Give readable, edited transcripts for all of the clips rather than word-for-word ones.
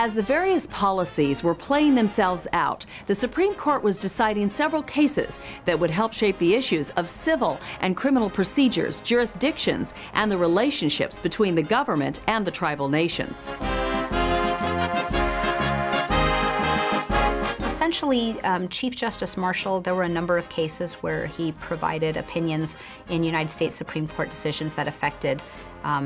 As the various policies were playing themselves out, the Supreme Court was deciding several cases that would help shape the issues of civil and criminal procedures, jurisdictions, and the relationships between the government and the tribal nations. Essentially, Chief Justice Marshall, there were a number of cases where he provided opinions in United States Supreme Court decisions that affected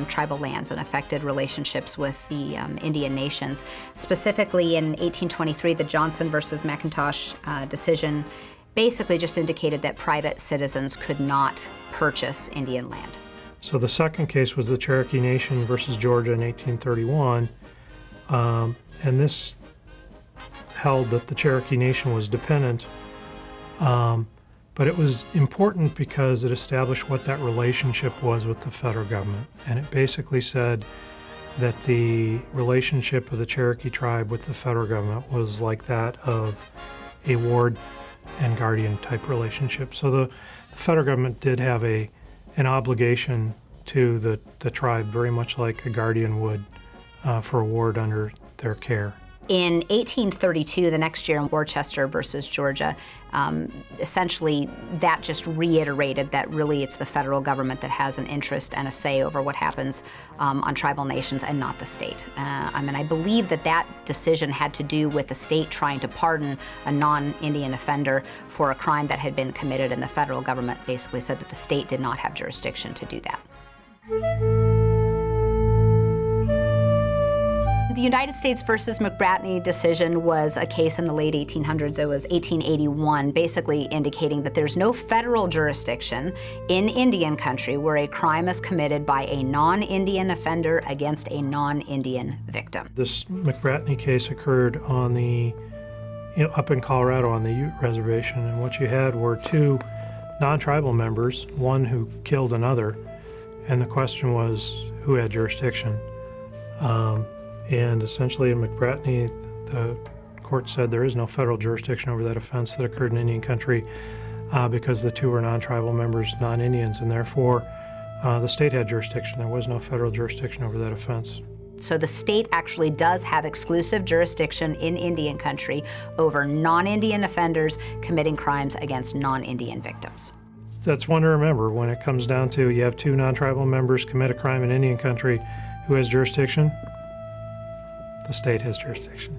tribal lands and affected relationships with the Indian nations. Specifically, in 1823, the Johnson versus McIntosh decision basically just indicated that private citizens could not purchase Indian land. So the second case was the Cherokee Nation versus Georgia in 1831, and this held that the Cherokee Nation was dependent, but it was important because it established what that relationship was with the federal government. And it basically said that the relationship of the Cherokee tribe with the federal government was like that of a ward and guardian type relationship. So the federal government did have an obligation to the tribe, very much like a guardian would for a ward under their care. In 1832, the next year in Worcester versus Georgia, essentially that just reiterated that really it's the federal government that has an interest and a say over what happens on tribal nations and not the state. I believe that that decision had to do with the state trying to pardon a non-Indian offender for a crime that had been committed, and the federal government basically said that the state did not have jurisdiction to do that. The United States versus McBratney decision was a case in the late 1800s. It was 1881, basically indicating that there's no federal jurisdiction in Indian country where a crime is committed by a non-Indian offender against a non-Indian victim. This McBratney case occurred on up in Colorado on the Ute Reservation, and what you had were two non-tribal members, one who killed another, and the question was who had jurisdiction. And essentially in McBratney, the court said there is no federal jurisdiction over that offense that occurred in Indian country because the two were non-tribal members, non-Indians, and therefore the state had jurisdiction. There was no federal jurisdiction over that offense. So the state actually does have exclusive jurisdiction in Indian country over non-Indian offenders committing crimes against non-Indian victims. That's one to remember when it comes down to you have two non-tribal members commit a crime in Indian country. Who has jurisdiction? The state has jurisdiction.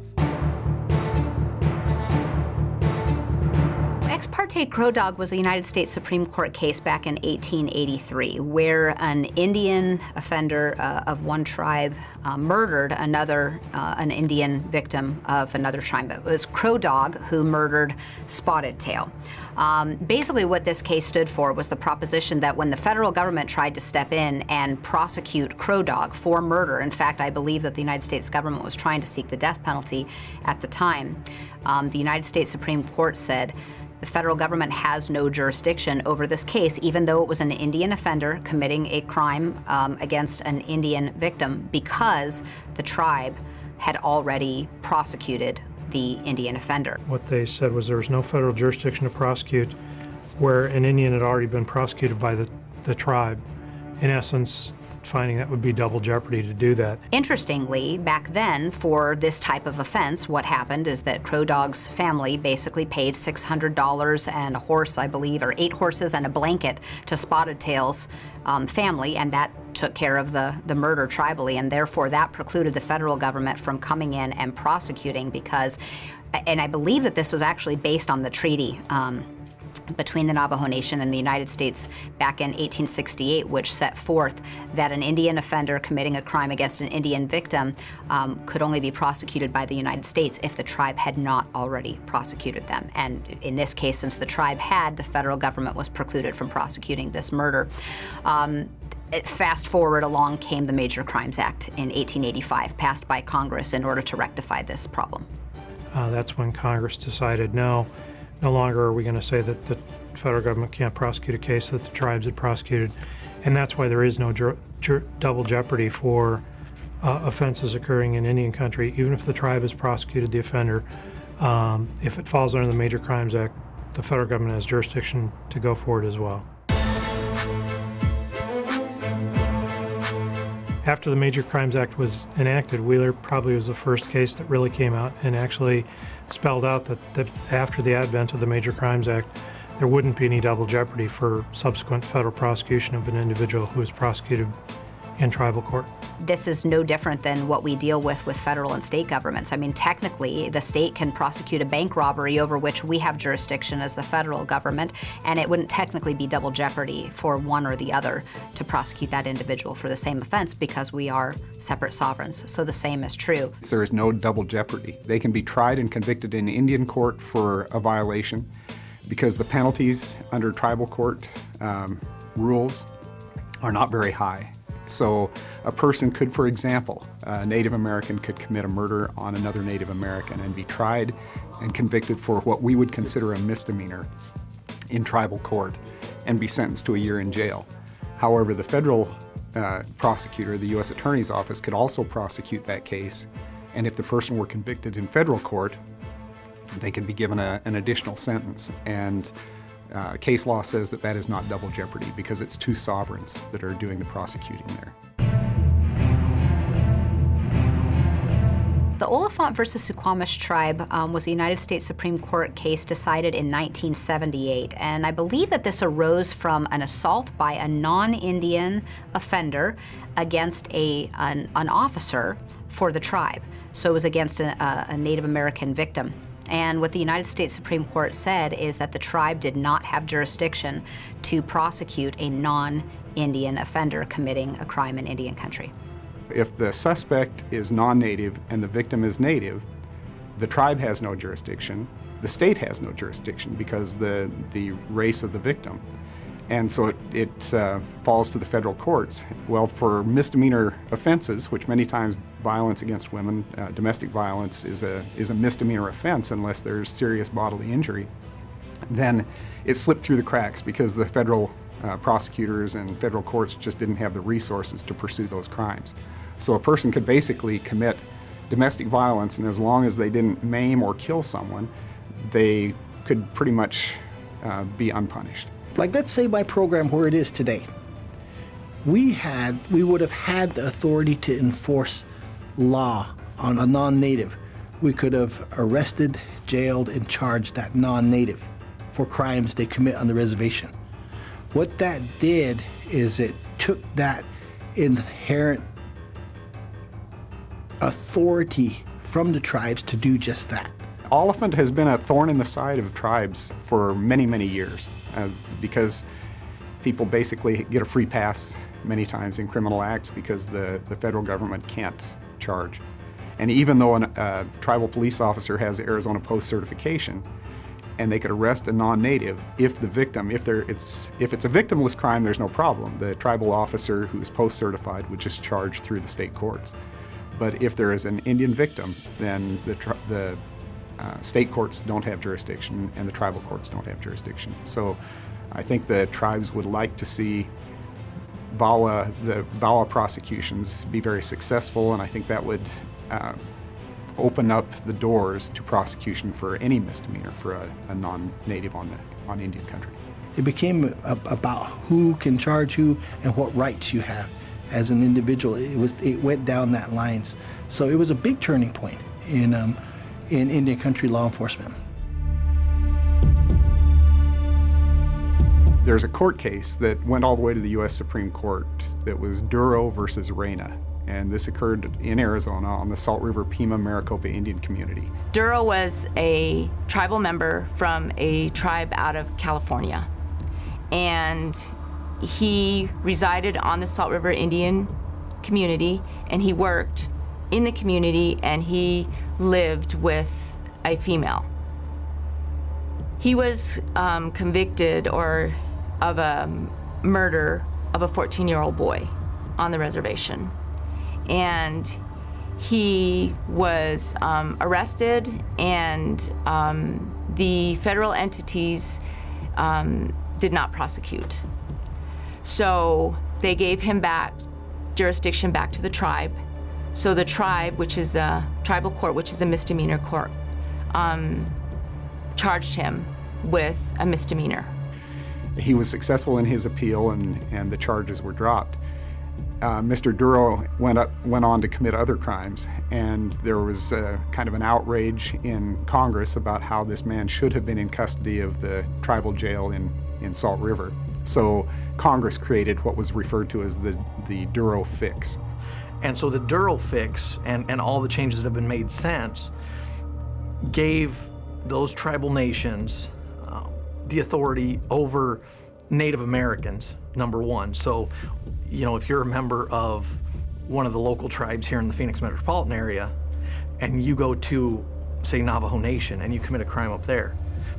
Ex parte Crow Dog was a United States Supreme Court case back in 1883 where an Indian offender of one tribe murdered an Indian victim of another tribe. It was Crow Dog who murdered Spotted Tail. Basically what this case stood for was the proposition that when the federal government tried to step in and prosecute Crow Dog for murder, in fact, I believe that the United States government was trying to seek the death penalty at the time, the United States Supreme Court said the federal government has no jurisdiction over this case, even though it was an Indian offender committing a crime against an Indian victim, because the tribe had already prosecuted the Indian offender. What they said was there was no federal jurisdiction to prosecute where an Indian had already been prosecuted by the tribe. In essence, finding that would be double jeopardy to do that. Interestingly, back then, for this type of offense, what happened is that Crow Dog's family basically paid $600 and a horse, I believe, or 8 horses and a blanket to Spotted Tail's family, and that took care of the murder tribally, and therefore that precluded the federal government from coming in and prosecuting because, and I believe that this was actually based on the treaty between the Navajo Nation and the United States back in 1868, which set forth that an Indian offender committing a crime against an Indian victim could only be prosecuted by the United States if the tribe had not already prosecuted them. And in this case, since the tribe had, the federal government was precluded from prosecuting this murder. Fast forward along came the Major Crimes Act in 1885, passed by Congress in order to rectify this problem. That's when Congress decided no longer are we going to say that the federal government can't prosecute a case that the tribes had prosecuted, and that's why there is no double jeopardy for offenses occurring in Indian country. Even if the tribe has prosecuted the offender, if it falls under the Major Crimes Act, the federal government has jurisdiction to go forward as well. After the Major Crimes Act was enacted, Wheeler probably was the first case that really came out and actually spelled out that after the advent of the Major Crimes Act, there wouldn't be any double jeopardy for subsequent federal prosecution of an individual who was prosecuted in tribal court. This is no different than what we deal with federal and state governments. I mean, technically, the state can prosecute a bank robbery over which we have jurisdiction as the federal government, and it wouldn't technically be double jeopardy for one or the other to prosecute that individual for the same offense because we are separate sovereigns. So the same is true. There is no double jeopardy. They can be tried and convicted in Indian court for a violation because the penalties under tribal court rules are not very high. So a person could, for example, a Native American could commit a murder on another Native American and be tried and convicted for what we would consider a misdemeanor in tribal court and be sentenced to a year in jail. However, the federal prosecutor, the U.S. Attorney's Office, could also prosecute that case, and if the person were convicted in federal court, they could be given an additional sentence. And case law says that that is not double jeopardy because it's two sovereigns that are doing the prosecuting there. The Oliphant versus Suquamish tribe was a United States Supreme Court case decided in 1978, and I believe that this arose from an assault by a non-Indian offender against an officer for the tribe. So it was against a Native American victim. And what the United States Supreme Court said is that the tribe did not have jurisdiction to prosecute a non-Indian offender committing a crime in Indian country. If the suspect is non-native and the victim is native, the tribe has no jurisdiction, the state has no jurisdiction because the race of the victim. And so it falls to the federal courts. Well, for misdemeanor offenses, which many times violence against women, domestic violence is a misdemeanor offense unless there's serious bodily injury, then it slipped through the cracks because the federal prosecutors and federal courts just didn't have the resources to pursue those crimes. So a person could basically commit domestic violence, and as long as they didn't maim or kill someone, they could pretty much be unpunished. Like, let's say my program where it is today, we would have had the authority to enforce law on a non-native. We could have arrested, jailed, and charged that non-native for crimes they commit on the reservation. What that did is it took that inherent authority from the tribes to do just that. Oliphant has been a thorn in the side of tribes for many, many years because people basically get a free pass many times in criminal acts because the federal government can't charge. And even though a tribal police officer has Arizona Post certification, and they could arrest a non-native if the victim, if it's a victimless crime, there's no problem. The tribal officer who is post certified would just charge through the state courts. But if there is an Indian victim, then the state courts don't have jurisdiction and the tribal courts don't have jurisdiction. So I think the tribes would like to see the VAWA prosecutions be very successful, and I think that would open up the doors to prosecution for any misdemeanor for a non-native on Indian country. It became about who can charge who and what rights you have as an individual. It went down that lines. So it was a big turning point in Indian country law enforcement. There's a court case that went all the way to the U.S. Supreme Court that was Duro versus Reyna, and this occurred in Arizona on the Salt River Pima Maricopa Indian community. Duro was a tribal member from a tribe out of California, and he resided on the Salt River Indian community, and he worked in the community, and he lived with a female. He was convicted of a murder of a 14-year-old boy on the reservation. And he was arrested, and the federal entities did not prosecute. So they gave him jurisdiction back to the tribe. So the tribe, which is a tribal court, which is a misdemeanor court, charged him with a misdemeanor. He was successful in his appeal, and the charges were dropped. Mr. Duro went on to commit other crimes, and there was kind of an outrage in Congress about how this man should have been in custody of the tribal jail in Salt River. So Congress created what was referred to as the Duro fix. And so the Duro fix and all the changes that have been made since gave those tribal nations the authority over Native Americans, number one. So, you know, if you're a member of one of the local tribes here in the Phoenix metropolitan area and you go to, say, Navajo Nation and you commit a crime up there,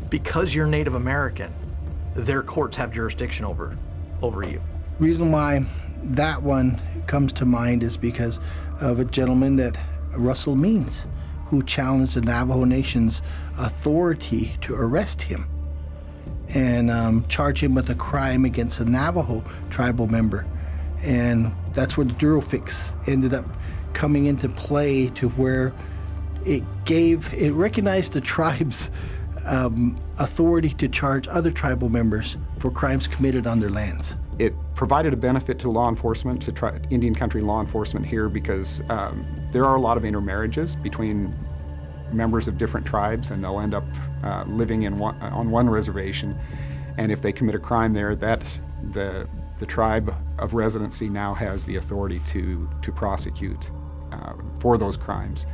because you're Native American, their courts have jurisdiction over you. Reason why that one comes to mind is because of a gentleman that Russell Means, who challenged the Navajo Nation's authority to arrest him and charge him with a crime against a Navajo tribal member. And that's where the Duro fix ended up coming into play, to where it recognized the tribe's authority to charge other tribal members for crimes committed on their lands. It provided a benefit to law enforcement, to Indian country law enforcement here, because there are a lot of intermarriages between members of different tribes, and they'll end up living on one reservation. And if they commit a crime there, the tribe of residency now has the authority to prosecute for those crimes,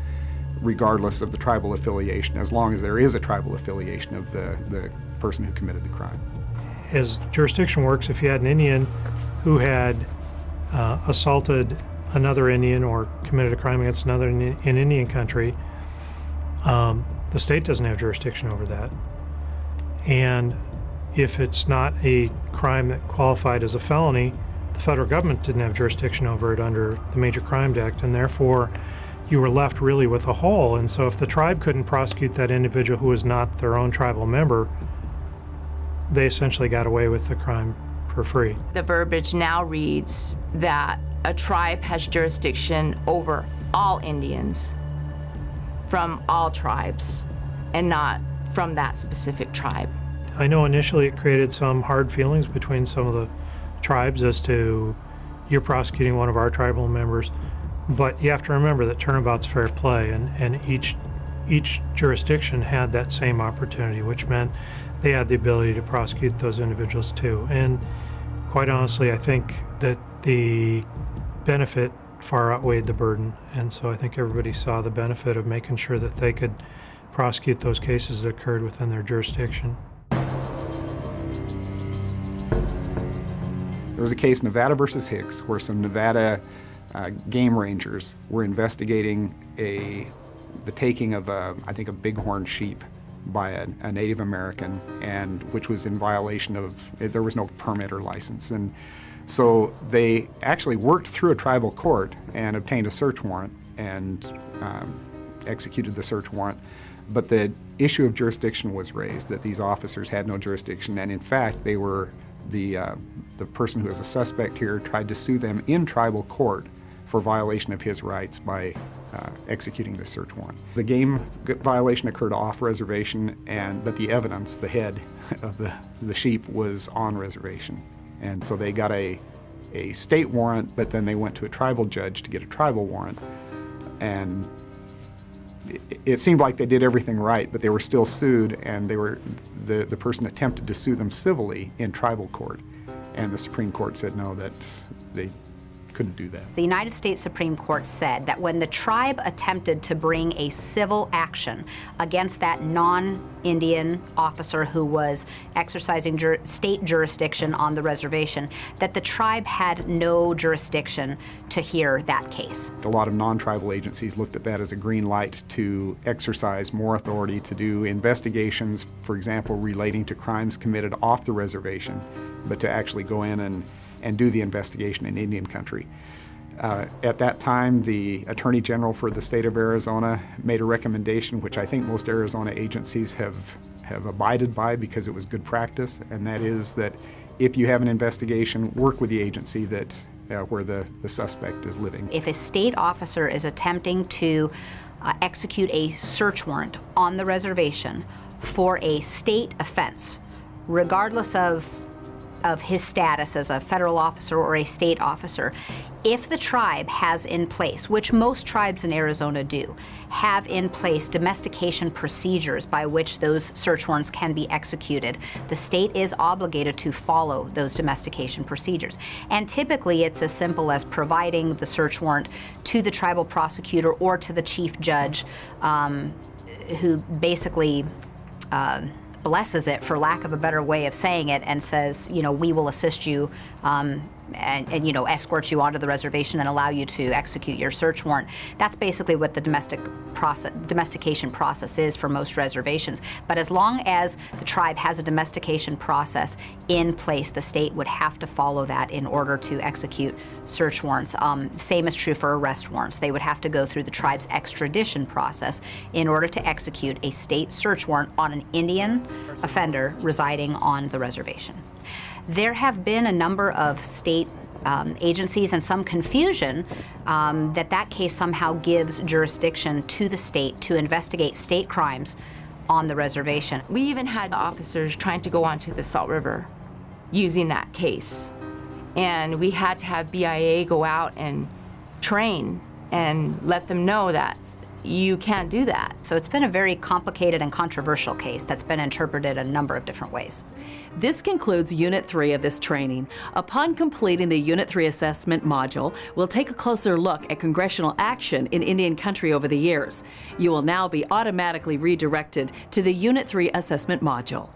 regardless of the tribal affiliation, as long as there is a tribal affiliation of the person who committed the crime. As jurisdiction works, if you had an Indian who had assaulted another Indian or committed a crime against another in Indian country, the state doesn't have jurisdiction over that. And if it's not a crime that qualified as a felony, the federal government didn't have jurisdiction over it under the Major Crimes Act, and therefore you were left really with a hole. And so if the tribe couldn't prosecute that individual who was not their own tribal member, they essentially got away with the crime for free. The verbiage now reads that a tribe has jurisdiction over all Indians from all tribes and not from that specific tribe. I know initially it created some hard feelings between some of the tribes as to, you're prosecuting one of our tribal members, but you have to remember that turnabout's fair play, and each jurisdiction had that same opportunity, which meant they had the ability to prosecute those individuals too. And quite honestly, I think that the benefit far outweighed the burden, and so I think everybody saw the benefit of making sure that they could prosecute those cases that occurred within their jurisdiction. There was a case, Nevada versus Hicks, where some Nevada game rangers were investigating the taking of I think a bighorn sheep by a Native American, and which was in violation of, there was no permit or license. And so they actually worked through a tribal court and obtained a search warrant and executed the search warrant. But the issue of jurisdiction was raised, that these officers had no jurisdiction, and in fact they were, the person who is a suspect here tried to sue them in tribal court for violation of his rights by executing the search warrant. The game violation occurred off reservation, but the evidence, the head of the sheep, was on reservation. And so they got a state warrant, but then they went to a tribal judge to get a tribal warrant. And it seemed like they did everything right, but they were still sued, and the person attempted to sue them civilly in tribal court. And the Supreme Court said no, that they couldn't do that. The United States Supreme Court said that when the tribe attempted to bring a civil action against that non-Indian officer who was exercising state jurisdiction on the reservation, that the tribe had no jurisdiction to hear that case. A lot of non-tribal agencies looked at that as a green light to exercise more authority to do investigations, for example, relating to crimes committed off the reservation, but to actually go in and do the investigation in Indian country. At that time, the Attorney General for the state of Arizona made a recommendation, which I think most Arizona agencies have abided by because it was good practice, and that is that if you have an investigation, work with the agency that where the suspect is living. If a state officer is attempting to execute a search warrant on the reservation for a state offense, regardless of of his status as a federal officer or a state officer, if the tribe has in place, which most tribes in Arizona do, have in place domestication procedures by which those search warrants can be executed, the state is obligated to follow those domestication procedures. And typically it's as simple as providing the search warrant to the tribal prosecutor or to the chief judge, who basically blesses it, for lack of a better way of saying it, and says, you know, we will assist you and you know, escort you onto the reservation and allow you to execute your search warrant. That's basically what the domestication process is for most reservations. But as long as the tribe has a domestication process in place, the state would have to follow that in order to execute search warrants. Same is true for arrest warrants. They would have to go through the tribe's extradition process in order to execute a state search warrant on an Indian offender residing on the reservation. There have been a number of state agencies and some confusion that case somehow gives jurisdiction to the state to investigate state crimes on the reservation. We even had officers trying to go onto the Salt River using that case. And we had to have BIA go out and train and let them know that you can't do that. So it's been a very complicated and controversial case that's been interpreted a number of different ways. This concludes Unit 3 of this training. Upon completing the Unit 3 assessment module, we'll take a closer look at congressional action in Indian country over the years. You will now be automatically redirected to the Unit 3 assessment module.